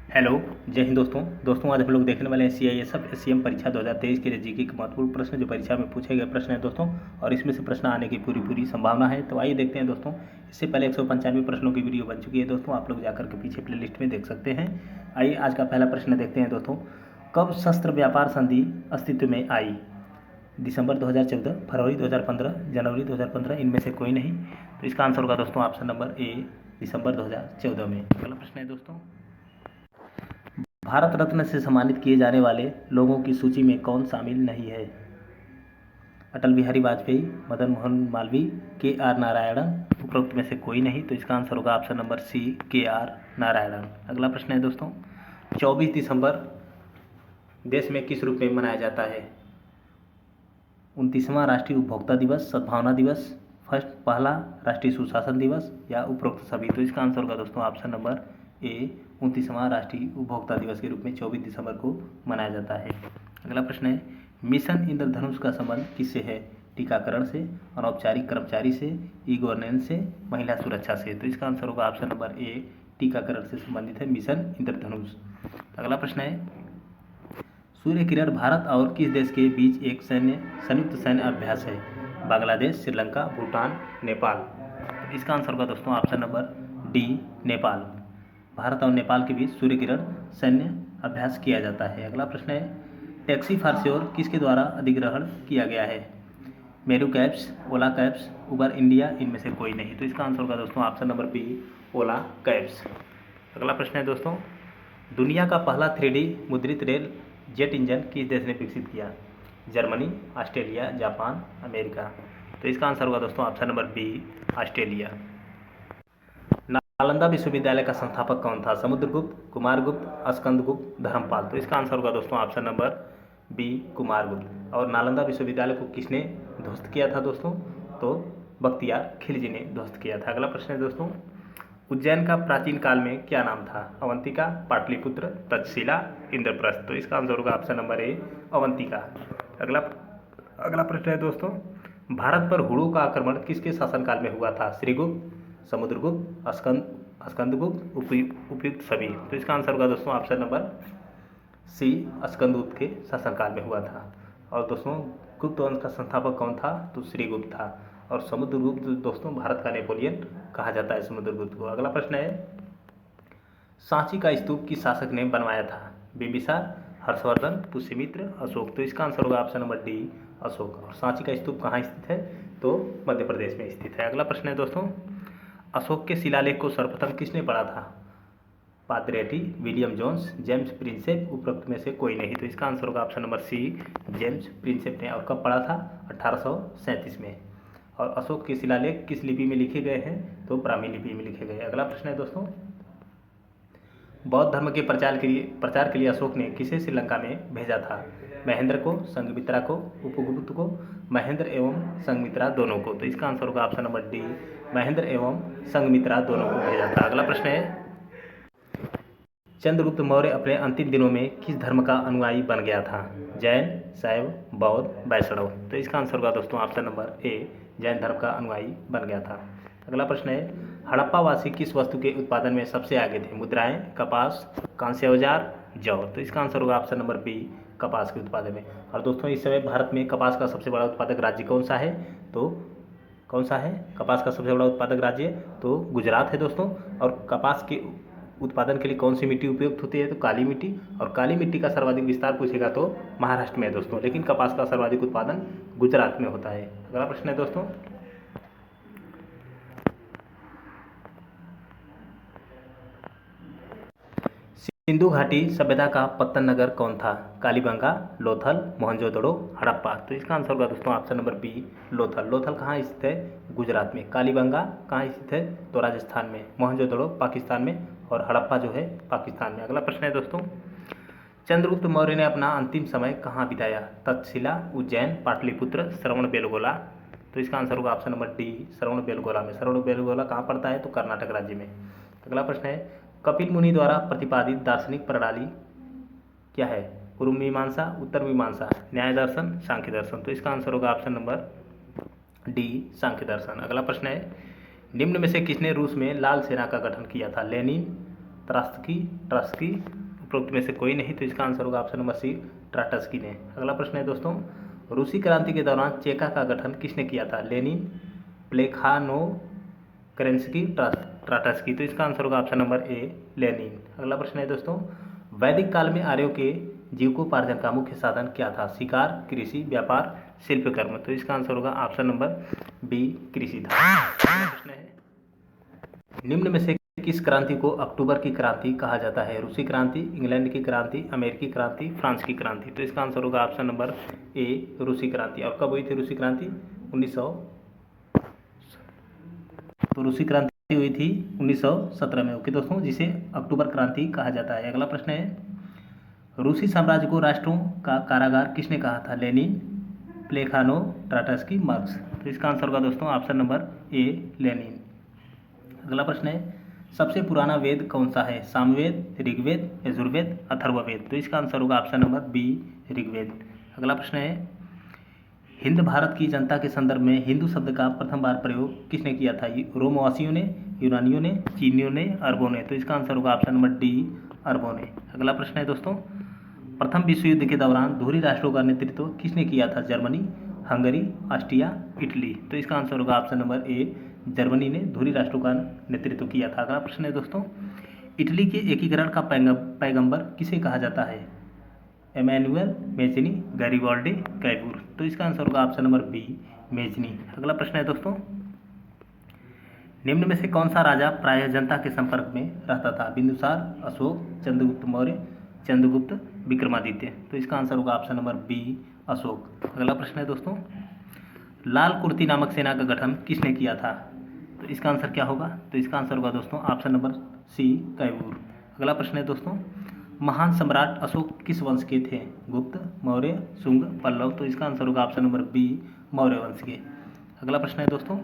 Hello. जय हिंद दोस्तों आज हम लोग देखने वाले हैं CISF SCM परीक्षा 2023 के लिए जीके के महत्वपूर्ण प्रश्न जो परीक्षा में पूछे गए प्रश्न हैं दोस्तों, और इसमें से प्रश्न आने की पूरी संभावना है। तो आइए देखते हैं दोस्तों। इससे पहले 195 प्रश्नों की वीडियो बन चुकी है दोस्तों, आप लोग जाकर के पीछे प्लेलिस्ट में देख सकते हैं। आइए आज का पहला प्रश्न देखते हैं दोस्तों। कब शस्त्र व्यापार संधि अस्तित्व में आई? दिसंबर 2014, फरवरी 2015, जनवरी 2015, इनमें से कोई नहीं। तो इसका आंसर होगा दोस्तों ऑप्शन नंबर ए, दिसंबर 2014 में। अगला प्रश्न है दोस्तों, भारत रत्न से सम्मानित किए जाने वाले लोगों की सूची में कौन शामिल नहीं है? अटल बिहारी वाजपेयी, मदन मोहन मालवीय, KR नारायणन, उपरोक्त में से कोई नहीं। तो इसका आंसर होगा option number C, KR Narayanan. अगला प्रश्न है दोस्तों, 24 दिसंबर देश में किस रूप में मनाया जाता है? 29वां राष्ट्रीय उपभोक्ता दिवस, सद्भावना दिवस, पहला राष्ट्रीय सुशासन दिवस, या उपरोक्त सभी। तो इसका आंसर होगा दोस्तों ऑप्शन नंबर ए, 29वां राष्ट्रीय उपभोक्ता दिवस के रूप में 24 दिसंबर को मनाया जाता है। अगला प्रश्न है, मिशन इंद्रधनुष का संबंध किससे है? टीकाकरण से, अनौपचारिक कर्मचारी से, ई गवर्नेंस से, महिला सुरक्षा से। तो इसका आंसर होगा ऑप्शन नंबर ए, टीकाकरण से संबंधित है मिशन इंद्रधनुष। अगला प्रश्न है, सूर्य किरण भारत और किस देश के बीच एक संयुक्त सैन्य अभ्यास है? बांग्लादेश, श्रीलंका, भूटान, नेपाल। तो इसका आंसर होगा दोस्तों option number D, Nepal. Bharat और नेपाल के बीच सूर्य किरण सैन्य अभ्यास किया जाता है। अगला प्रश्न है, टैक्सी फॉर श्योर किसके द्वारा अधिग्रहण किया गया है? मेरू कैब्स, ओला कैब्स, उबर इंडिया, इनमें से कोई नहीं। तो इसका आंसर होगा दोस्तों ऑप्शन नंबर बी, ओला कैब्स। अगला प्रश्न है दोस्तों, दुनिया का पहला 3D मुद्रित रेल जेट इंजन किस देश ने विकसित किया? Germany, Australia, Japan, America. तो इसका आंसर होगा दोस्तों option number B, Australia. Nalanda विश्वविद्यालय का संस्थापक कौन था? समुद्रगुप्त, कुमारगुप्त, स्कंदगुप्त, धर्मपाल। तो इसका आंसर होगा दोस्तों ऑप्शन नंबर बी, कुमारगुप्त। और नालंदा विश्वविद्यालय को किसने ध्वस्त किया था दोस्तों? तो बख्तियार खिलजी ने ध्वस्त किया था। अगला प्रश्न है दोस्तों, उज्जैन का प्राचीन काल में क्या नाम था? अवंतिका, पाटलिपुत्र, तक्षशिला, इंद्रप्रस्थ। तो इसका आंसर होगा ऑप्शन नंबर ए, अवंतिका। अगला प्रश्न है दोस्तों, भारत पर हुड़ों का आक्रमण किसके शासनकाल में हुआ था? श्रीगुप्त, समुद्रगुप्त, स्कंदगुप्त, उपयुक्त सभी। तो इसका आंसर होगा दोस्तों ऑप्शन नंबर सी, स्कंदगुप्त के शासनकाल में हुआ था। और दोस्तों गुप्त वंश का संस्थापक कौन था? तो श्रीगुप्त था। और समुद्रगुप्त दोस्तों भारत का नेपोलियन कहा जाता है समुद्रगुप्त को। अगला प्रश्न है, सांची का स्तूप किस शासक ने बनवाया था? बिंबिसार, हर्षवर्धन, पुष्यमित्र, अशोक। तो इसका आंसर होगा ऑप्शन नंबर डी, अशोक। और सांची का स्तूप कहाँ स्थित है? तो मध्य प्रदेश में स्थित है। अगला प्रश्न है दोस्तों, अशोक के शिलालेख को सर्वप्रथम किसने पढ़ा था? पादरेटी, विलियम जोन्स, जेम्स प्रिंसेप, उपरोक्त में से कोई नहीं। तो इसका आंसर होगा option number C, James Prinsep ने। और कब पढ़ा था? 1837 में। और अशोक के शिलालेख किस लिपि में लिखे गए हैं? तो ब्राह्मी लिपि में लिखे गए। अगला प्रश्न है दोस्तों, बौद्ध धर्म के प्रचार के लिए अशोक ने किसे श्रीलंका में भेजा था? महेंद्र को, संघमित्रा को, उपगुप्त को, महेंद्र एवं संघमित्रा दोनों को। तो इसका आंसर होगा ऑप्शन नंबर डी, महेंद्र एवं संघमित्रा दोनों को भेजा था। अगला प्रश्न है, चंद्रगुप्त मौर्य अपने अंतिम दिनों में किस धर्म का अनुयायी बन गया था? जैन, शैव, बौद्ध, वैष्णव। तो इसका आंसर होगा दोस्तों ऑप्शन नंबर ए, जैन धर्म का अनुयायी बन गया था। अगला प्रश्न है, हड़प्पावासी किस वस्तु के उत्पादन में सबसे आगे थे? मुद्राएं, कपास, कांस्य औजार, जौ। तो इसका आंसर होगा ऑप्शन नंबर बी, कपास के उत्पादन में। और दोस्तों इस समय भारत में कपास का सबसे बड़ा उत्पादक राज्य कौन सा है? तो कौन सा है कपास का सबसे बड़ा उत्पादक राज्य? तो गुजरात है दोस्तों। और कपास के उत्पादन के लिए कौन सी मिट्टी उपयुक्त होती है? तो काली मिट्टी। और काली मिट्टी का सर्वाधिक विस्तार पूछेगा तो महाराष्ट्र में है दोस्तों, लेकिन कपास का सर्वाधिक उत्पादन गुजरात में होता है। अगला प्रश्न है दोस्तों, सिंधु घाटी सभ्यता का पत्तन नगर कौन था? कालीबंगा, लोथल, मोहनजोदड़ो, हड़प्पा। तो इसका आंसर होगा दोस्तों option number B, Lothal. Lothal कहाँ स्थित है? गुजरात में। कालीबंगा कहाँ स्थित है? तो राजस्थान में। मोहनजोदड़ो पाकिस्तान में। और हड़प्पा जो है पाकिस्तान में। अगला प्रश्न है दोस्तों, चंद्रगुप्त मौर्य ने अपना अंतिम समय कहाँ बिताया? तक्षशिला, उज्जैन, पाटलिपुत्र, श्रवणबेलगोला। तो इसका आंसर होगा ऑप्शन नंबर डी, श्रवणबेलगोला में। श्रवणबेलगोला कहाँ पड़ता है? तो कर्नाटक राज्य में। अगला प्रश्न है, कपिल मुनि द्वारा प्रतिपादित दार्शनिक प्रणाली क्या है? पूर्व मीमांसा, उत्तर मीमांसा, न्याय दर्शन, सांख्य दर्शन। तो इसका आंसर होगा ऑप्शन नंबर डी, सांख्य दर्शन। अगला प्रश्न है, निम्न में से किसने रूस में लाल सेना का गठन किया था? लेनिन, त्रास्की, ट्रस्की, उपरोक्त में से कोई नहीं, तो इसका आंसर होगा ऑप्शन नंबर सी, ट्राटस्की ने। अगला प्रश्न है दोस्तों, रूसी क्रांति के दौरान चेका का गठन किसने किया था? लेनिन, प्लेखानो, केरेंस्की, ट्राटस्की, तो इसका आंसर होगा ऑप्शन नंबर ए, लेनिन। अगला प्रश्न है दोस्तों, वैदिक काल में आर्यों के जीविकोपार्जन का मुख्य साधन क्या था? शिकार, कृषि, व्यापार, शिल्पकर्म, तो इसका आंसर होगा ऑप्शन नंबर बी, कृषि था। अगला प्रश्न है, निम्न में से किस क्रांति को अक्टूबर की क्रांति कहा जाता है? रूसी क्रांति, इंग्लैंड की क्रांति, अमेरिकी क्रांति, फ्रांस की क्रांति, तो इसका आंसर होगा ऑप्शन नंबर ए, रूसी क्रांति। और कब हुई थी रूसी क्रांति? 1900, तो रूसी क्रांति हुई थी 1917 में। ओके दोस्तों, जिसे अक्टूबर क्रांति कहा जाता है। अगला प्रश्न है, रूसी साम्राज्य को राष्ट्रों का कारागार किसने कहा था? लेनिन, प्लेखानो, ट्राटस्की, मार्क्स, तो इसका आंसर होगा दोस्तों ऑप्शन नंबर ए, लेनिन। अगला प्रश्न है, सबसे पुराना वेद कौन सा है? सामवेद, ऋग्वेद, यजुर्वेद, अथर्ववेद, तो इसका आंसर होगा ऑप्शन नंबर बी, ऋग्वेद। अगला प्रश्न है, हिंद भारत की जनता के संदर्भ में हिंदू शब्द का प्रथम बार प्रयोग किसने किया था? रोमवासियों ने, यूनानियों ने, चीनियों ने, अरबों ने, तो इसका आंसर होगा ऑप्शन नंबर डी, अरबों ने। अगला प्रश्न है दोस्तों, प्रथम विश्व युद्ध के दौरान दोहरी राष्ट्रों का नेतृत्व किसने किया था? जर्मनी, हंगरी, ऑस्ट्रिया, इटली, तो इसका आंसर होगा ऑप्शन नंबर ए, जर्मनी ने दोहरी राष्ट्रों का नेतृत्व किया था। अगला प्रश्न है दोस्तों, इटली के एकीकरण का पैगंबर किसे कहा जाता है? एमैनुअल, मेजनी, गैरिबाल्डी, कैपूर, तो इसका आंसर होगा ऑप्शन नंबर बी, मेजनी। अगला प्रश्न है दोस्तों, निम्न में से कौन सा राजा प्रायः जनता के संपर्क में रहता था? बिंदुसार, अशोक, चंद्रगुप्त मौर्य, चंद्रगुप्त, विक्रमादित्य, तो इसका आंसर होगा ऑप्शन नंबर बी, अशोक। अगला प्रश्न है दोस्तों, लाल कुर्ती नामक सेना का गठन किसने किया था? तो इसका आंसर क्या होगा? तो इसका आंसर होगा दोस्तों ऑप्शन नंबर सी, कैमूर। अगला प्रश्न है दोस्तों, महान सम्राट अशोक किस वंश के थे? गुप्त, मौर्य, शुंग, पल्लव, तो इसका आंसर होगा ऑप्शन नंबर बी, मौर्य वंश के। अगला प्रश्न है दोस्तों,